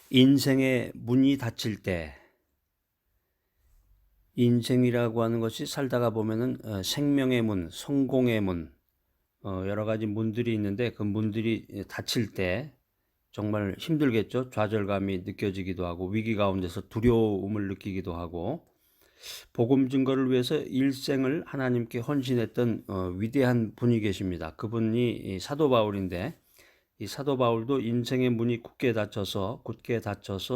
인생의 문이 닫힐 때, 인생이라고 하는 것이 살다가 보면은 생명의 문, 성공의 문, 여러 가지 문들이 있는데 그 문들이 닫힐 때 정말 힘들겠죠. 좌절감이 느껴지기도 하고 위기 가운데서 두려움을 느끼기도 하고, 복음 증거를 위해서 일생을 하나님께 헌신했던 위대한 분이 계십니다. 그분이 이 사도 바울인데, 이 사도 바울도 인생의 문이 굳게 닫혀서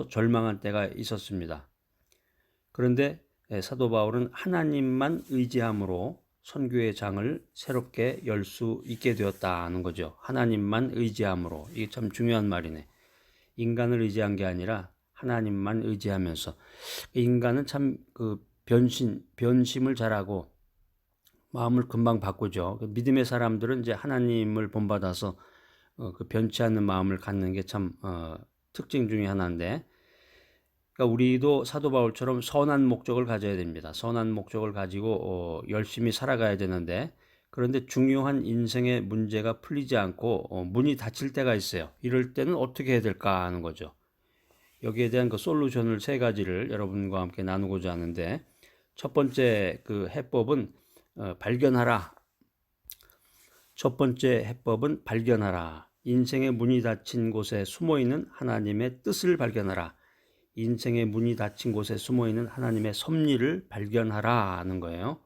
절망한 때가 있었습니다. 그런데 사도 바울은 하나님만 의지함으로 선교의 장을 새롭게 열 수 있게 되었다는 거죠. 하나님만 의지함으로. 이게 참 중요한 말이네. 인간을 의지한 게 아니라 하나님만 의지하면서. 인간은 참 그 변심을 잘하고 마음을 금방 바꾸죠. 믿음의 사람들은 이제 하나님을 본받아서 그 변치 않는 마음을 갖는 게 참 특징 중에 하나인데, 그러니까 우리도 사도 바울처럼 선한 목적을 가져야 됩니다. 선한 목적을 가지고 열심히 살아가야 되는데, 그런데 중요한 인생의 문제가 풀리지 않고 문이 닫힐 때가 있어요. 이럴 때는 어떻게 해야 될까 하는 거죠. 여기에 대한 그 솔루션을 세 가지를 여러분과 함께 나누고자 하는데, 첫 번째 그 해법은 발견하라. 첫 번째 해법은 발견하라. 인생의 문이 닫힌 곳에 숨어있는 하나님의 뜻을 발견하라. 인생의 문이 닫힌 곳에 숨어있는 하나님의 섭리를 발견하라 하는 거예요.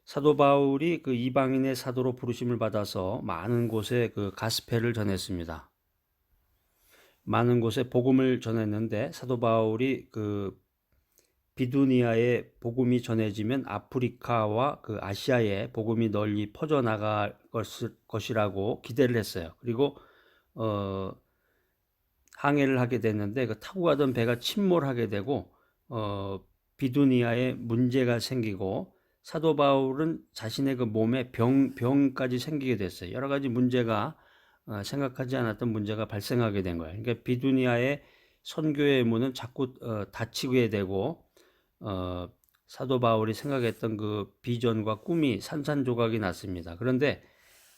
사도 바울이 그 이방인의 사도로 부르심을 받아서 많은 곳에 그 가스펠을 전했습니다. 많은 곳에 복음을 전했는데, 사도 바울이 그 비두니아에 복음이 전해지면 아프리카와 그 아시아에 복음이 널리 퍼져나갈 것이라고 기대를 했어요. 그리고 항해를 하게 됐는데, 그 타고 가던 배가 침몰하게 되고 비두니아에 문제가 생기고, 사도 바울은 자신의 그 몸에 병까지 생기게 됐어요. 여러 가지 문제가 생각하지 않았던 문제가 발생하게 된 거예요. 그러니까 비두니아의 선교의 문은 자꾸 닫히게 되고, 사도 바울이 생각했던 그 비전과 꿈이 산산조각이 났습니다. 그런데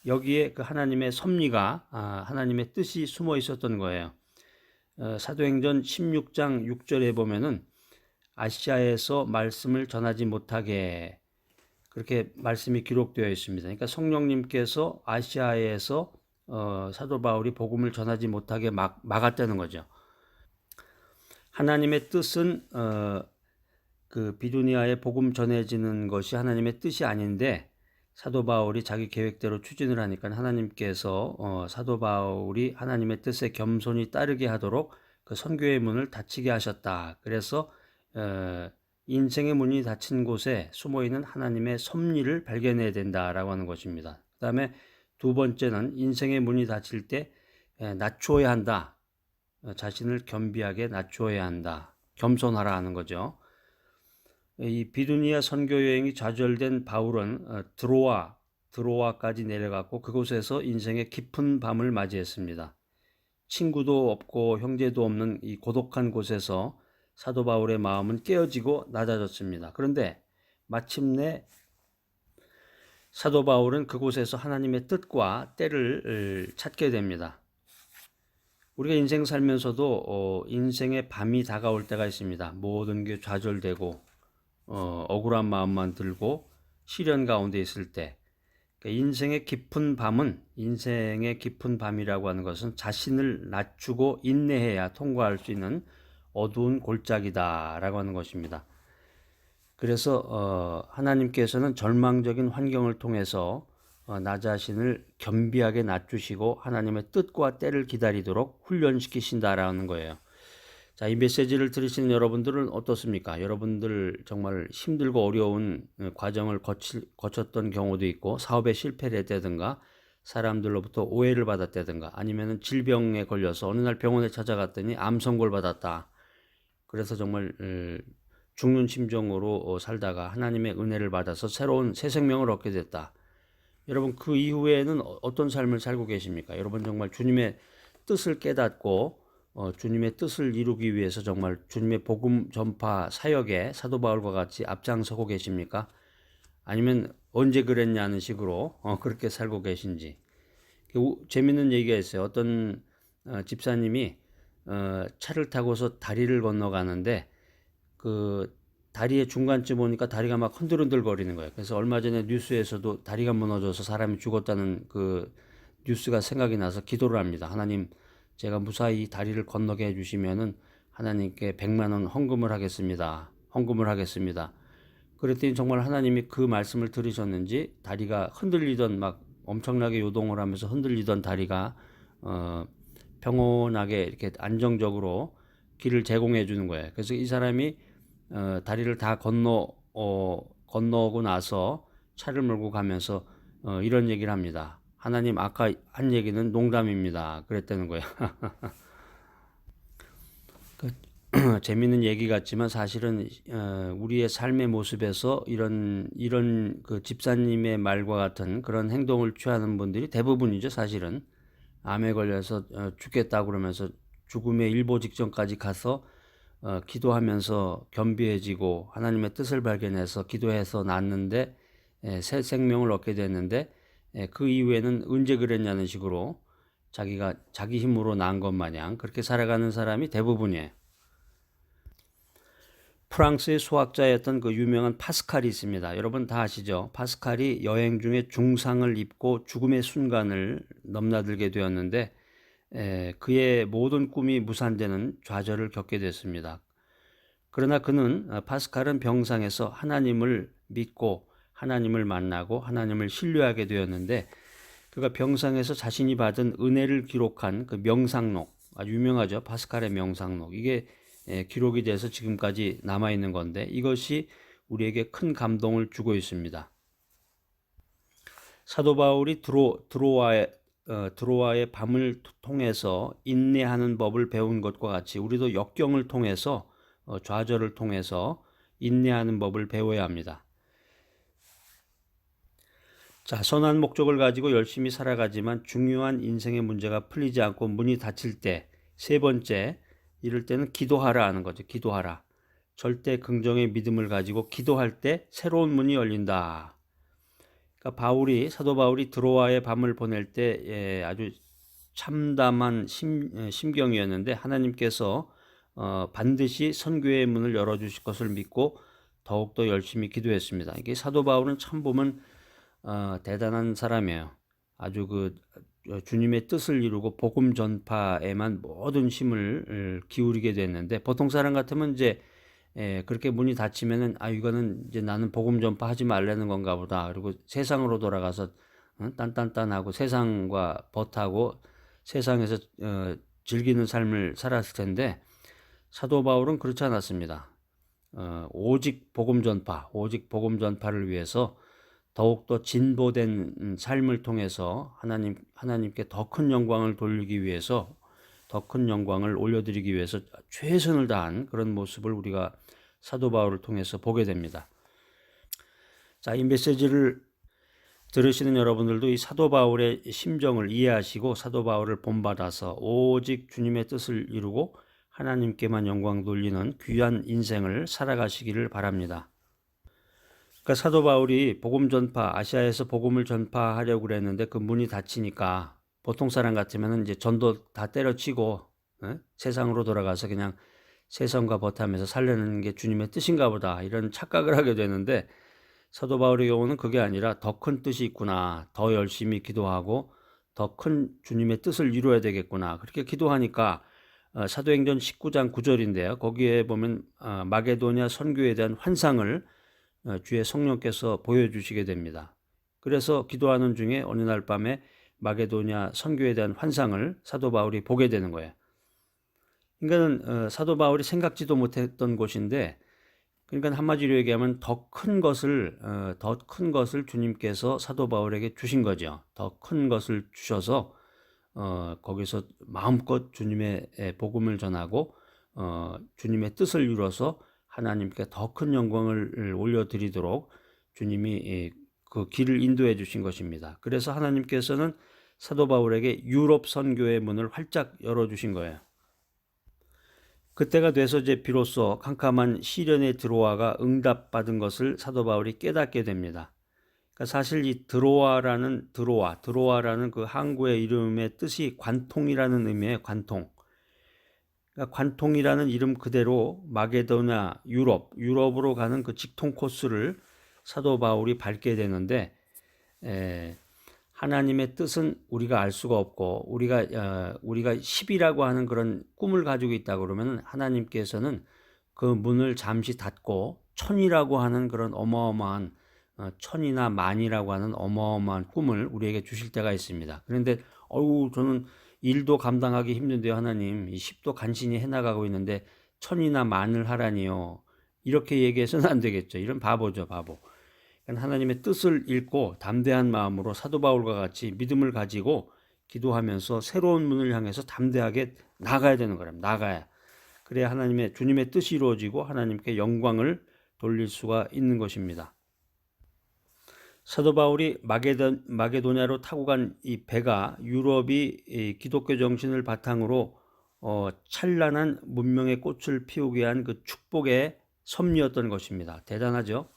여기에 그 하나님의 섭리가, 하나님의 뜻이 숨어 있었던 거예요. 사도행전 16장 6절에 보면은 아시아에서 말씀을 전하지 못하게, 그렇게 말씀이 기록되어 있습니다. 그러니까 성령님께서 아시아에서 사도 바울이 복음을 전하지 못하게 막았다는 거죠. 하나님의 뜻은 그 비두니아에 복음 전해지는 것이 하나님의 뜻이 아닌데, 사도 바울이 자기 계획대로 추진을 하니까 하나님께서 사도 바울이 하나님의 뜻에 겸손히 따르게 하도록 그 선교의 문을 닫히게 하셨다. 그래서 인생의 문이 닫힌 곳에 숨어있는 하나님의 섭리를 발견해야 된다라고 하는 것입니다. 그 다음에 두 번째는 인생의 문이 닫힐 때 낮추어야 한다. 자신을 겸비하게 낮추어야 한다. 겸손하라 하는 거죠. 이 비두니아 선교 여행이 좌절된 바울은 드로아까지 내려갔고, 그곳에서 인생의 깊은 밤을 맞이했습니다. 친구도 없고 형제도 없는 이 고독한 곳에서 사도 바울의 마음은 깨어지고 낮아졌습니다. 그런데 마침내 사도 바울은 그곳에서 하나님의 뜻과 때를 찾게 됩니다. 우리가 인생 살면서도 인생의 밤이 다가올 때가 있습니다. 모든 게 좌절되고 억울한 마음만 들고 시련 가운데 있을 때, 그러니까 인생의 깊은 밤이라고 하는 것은 자신을 낮추고 인내해야 통과할 수 있는 어두운 골짜기다라고 하는 것입니다. 그래서 하나님께서는 절망적인 환경을 통해서 나 자신을 겸비하게 낮추시고 하나님의 뜻과 때를 기다리도록 훈련시키신다라는 거예요. 자, 이 메시지를 들으시는 여러분들은 어떻습니까? 여러분들 정말 힘들고 어려운 과정을 거쳤던 경우도 있고, 사업에 실패를 했다든가, 사람들로부터 오해를 받았다든가, 아니면 질병에 걸려서 어느 날 병원에 찾아갔더니 암 선고를 받았다. 그래서 정말 죽는 심정으로 살다가 하나님의 은혜를 받아서 새로운 새 생명을 얻게 됐다. 여러분, 그 이후에는 어떤 삶을 살고 계십니까? 여러분 정말 주님의 뜻을 깨닫고 주님의 뜻을 이루기 위해서 정말 주님의 복음 전파 사역에 사도 바울과 같이 앞장서고 계십니까? 아니면 언제 그랬냐는 식으로 그렇게 살고 계신지. 재밌는 얘기가 있어요. 어떤 집사님이 차를 타고서 다리를 건너가는데 그 다리의 중간쯤 오니까 다리가 막 흔들흔들 거리는 거예요. 그래서 얼마 전에 뉴스에서도 다리가 무너져서 사람이 죽었다는 그 뉴스가 생각이 나서 기도를 합니다. 하나님, 제가 무사히 다리를 건너게 해주시면은 하나님께 100만 원 헌금을 하겠습니다. 헌금을 하겠습니다. 그랬더니 정말 하나님이 그 말씀을 들으셨는지 다리가 흔들리던 막 엄청나게 요동을 하면서 흔들리던 다리가 평온하게 이렇게 안정적으로 길을 제공해 주는 거예요. 그래서 이 사람이 다리를 다 건너고 나서 차를 몰고 가면서 이런 얘기를 합니다. 하나님, 아까 한 얘기는 농담입니다. 그랬다는 거예요. 재밌는 얘기 같지만 사실은 우리의 삶의 모습에서 이런 그 집사님의 말과 같은 그런 행동을 취하는 분들이 대부분이죠. 사실은 암에 걸려서 죽겠다 그러면서 죽음의 일보 직전까지 가서 기도하면서 겸비해지고 하나님의 뜻을 발견해서 기도해서 낫는데 새 생명을 얻게 됐는데 그 이후에는 언제 그랬냐는 식으로 자기가 자기 힘으로 난 것 마냥 그렇게 살아가는 사람이 대부분이에요. 프랑스의 수학자였던 그 유명한 파스칼이 있습니다. 여러분 다 아시죠? 파스칼이 여행 중에 중상을 입고 죽음의 순간을 넘나들게 되었는데 그의 모든 꿈이 무산되는 좌절을 겪게 됐습니다. 그러나 파스칼은 병상에서 하나님을 믿고 하나님을 만나고 하나님을 신뢰하게 되었는데 그가 병상에서 자신이 받은 은혜를 기록한 그 명상록, 아주 유명하죠. 파스칼의 명상록. 이게 기록이 돼서 지금까지 남아있는 건데 이것이 우리에게 큰 감동을 주고 있습니다. 사도 바울이 드로아의 밤을 통해서 인내하는 법을 배운 것과 같이 우리도 역경을 통해서 좌절을 통해서 인내하는 법을 배워야 합니다. 자, 선한 목적을 가지고 열심히 살아가지만 중요한 인생의 문제가 풀리지 않고 문이 닫힐 때, 세 번째, 이럴 때는 기도하라 하는 거죠. 기도하라. 절대 긍정의 믿음을 가지고 기도할 때 새로운 문이 열린다. 그러니까 사도 바울이 드로아의 밤을 보낼 때 아주 참담한 심경이었는데 하나님께서 반드시 선교의 문을 열어주실 것을 믿고 더욱더 열심히 기도했습니다. 이게 사도 바울은 참 보면 대단한 사람이에요. 아주 주님의 뜻을 이루고 복음 전파에만 모든 힘을 기울이게 됐는데 보통 사람 같으면 이제 그렇게 문이 닫히면은 이거는 이제 나는 복음 전파하지 말라는 건가 보다. 그리고 세상으로 돌아가서 딴딴딴하고 세상과 벗하고 세상에서 즐기는 삶을 살았을 텐데 사도 바울은 그렇지 않았습니다. 오직 복음 전파를 위해서 더욱더 진보된 삶을 통해서 하나님께 더 큰 영광을 돌리기 위해서 더 큰 영광을 올려드리기 위해서 최선을 다한 그런 모습을 우리가 사도 바울을 통해서 보게 됩니다. 자, 이 메시지를 들으시는 여러분들도 이 사도 바울의 심정을 이해하시고 사도 바울을 본받아서 오직 주님의 뜻을 이루고 하나님께만 영광 돌리는 귀한 인생을 살아가시기를 바랍니다. 그러니까 사도 바울이 아시아에서 복음을 전파하려고 그랬는데 그 문이 닫히니까 보통 사람 같으면 이제 전도 다 때려치고 세상으로 돌아가서 그냥 세상과 벗하면서 살려는 게 주님의 뜻인가 보다 이런 착각을 하게 되는데 사도 바울의 경우는 그게 아니라 더 큰 뜻이 있구나. 더 열심히 기도하고 더 큰 주님의 뜻을 이루어야 되겠구나. 그렇게 기도하니까 사도행전 19장 9절인데요. 거기에 보면 마게도냐 선교에 대한 환상을 주의 성령께서 보여주시게 됩니다. 그래서 기도하는 중에 어느 날 밤에 마게도냐 선교에 대한 환상을 사도 바울이 보게 되는 거예요. 그러니까 사도 바울이 생각지도 못했던 곳인데 그러니까 한마디로 얘기하면 더 큰 것을 주님께서 사도 바울에게 주신 거죠. 더 큰 것을 주셔서 거기서 마음껏 주님의 복음을 전하고 주님의 뜻을 이루어서 하나님께 더 큰 영광을 올려드리도록 주님이 그 길을 인도해 주신 것입니다. 그래서 하나님께서는 사도 바울에게 유럽 선교의 문을 활짝 열어주신 거예요. 그때가 돼서 이제 비로소 캄캄한 시련의 드로아가 응답받은 것을 사도 바울이 깨닫게 됩니다. 그러니까 사실 이 드로아라는 그 항구의 이름의 뜻이 관통이라는 의미의 관통. 그러니까 관통이라는 이름 그대로 마게도냐 유럽으로 가는 그 직통 코스를 사도 바울이 밟게 되는데, 하나님의 뜻은 우리가 알 수가 없고 우리가 10이라고 하는 그런 꿈을 가지고 있다 그러면 하나님께서는 그 문을 잠시 닫고 천이라고 하는 그런 어마어마한 천이나 만이라고 하는 어마어마한 꿈을 우리에게 주실 때가 있습니다. 그런데 저는 일도 감당하기 힘든데요, 하나님. 이 10도 간신히 해나가고 있는데 천이나 만을 하라니요. 이렇게 얘기해서는 안 되겠죠. 이런 바보죠, 바보. 하나님의 뜻을 읽고 담대한 마음으로 사도 바울과 같이 믿음을 가지고 기도하면서 새로운 문을 향해서 담대하게 나가야 되는 거랍니다. 나가야. 그래야 주님의 뜻이 이루어지고 하나님께 영광을 돌릴 수가 있는 것입니다. 사도 바울이 마게도냐로 타고 간 이 배가 유럽이 기독교 정신을 바탕으로 찬란한 문명의 꽃을 피우게 한 그 축복의 섭리였던 것입니다. 대단하죠?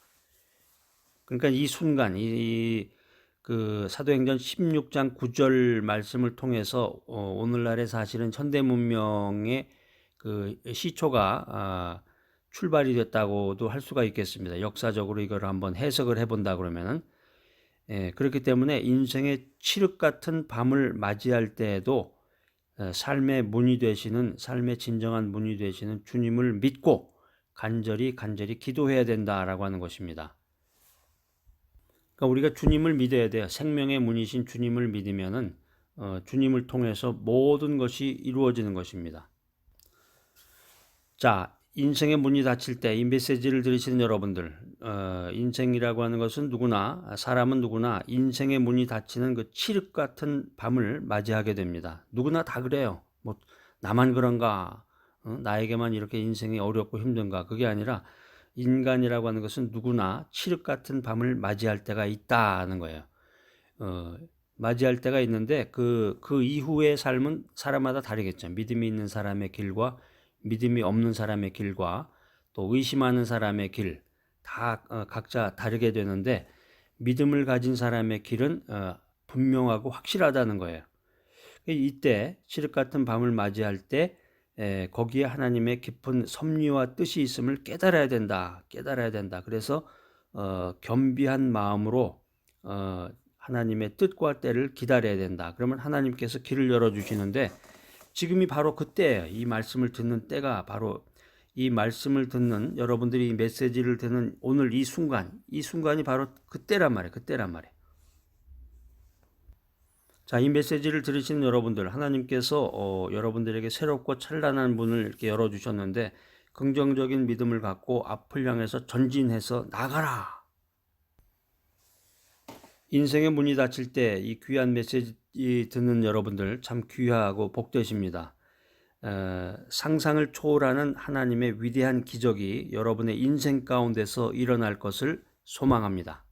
그러니까 이 순간 그 사도행전 16장 9절 말씀을 통해서 오늘날의 사실은 현대 문명의 그 시초가 출발이 됐다고도 할 수가 있겠습니다. 역사적으로 이걸 한번 해석을 해본다 그러면은, 그렇기 때문에 인생의 칠흑 같은 밤을 맞이할 때에도 삶의 문이 되시는, 삶의 진정한 문이 되시는 주님을 믿고 간절히 기도해야 된다라고 하는 것입니다. 그러니까 우리가 주님을 믿어야 돼요. 생명의 문이신 주님을 믿으면은 주님을 통해서 모든 것이 이루어지는 것입니다. 자, 인생의 문이 닫힐 때 이 메시지를 들으시는 여러분들, 인생이라고 하는 것은 사람은 누구나 인생의 문이 닫히는 그 칠흑 같은 밤을 맞이하게 됩니다. 누구나 다 그래요. 뭐 나만 그런가? 나에게만 이렇게 인생이 어렵고 힘든가? 그게 아니라 인간이라고 하는 것은 누구나 칠흑 같은 밤을 맞이할 때가 있다는 거예요. 맞이할 때가 있는데 그 이후의 삶은 사람마다 다르겠죠. 믿음이 있는 사람의 길과 믿음이 없는 사람의 길과 또 의심하는 사람의 길 다 각자 다르게 되는데, 믿음을 가진 사람의 길은 분명하고 확실하다는 거예요. 이때 칠흑 같은 밤을 맞이할 때 거기에 하나님의 깊은 섭리와 뜻이 있음을 깨달아야 된다. 그래서 겸비한 마음으로 하나님의 뜻과 때를 기다려야 된다. 그러면 하나님께서 길을 열어주시는데, 지금이 바로 그때예요. 이 말씀을 듣는 때가 바로, 이 말씀을 듣는 여러분들이 이 메시지를 듣는 오늘 이 순간이 바로 그때란 말이에요. 자, 이 메시지를 들으시는 여러분들, 하나님께서 여러분들에게 새롭고 찬란한 문을 이렇게 열어주셨는데, 긍정적인 믿음을 갖고 앞을 향해서 전진해서 나가라. 인생의 문이 닫힐 때 이 귀한 메시지 듣는 여러분들 참 귀하고 복되십니다. 상상을 초월하는 하나님의 위대한 기적이 여러분의 인생 가운데서 일어날 것을 소망합니다.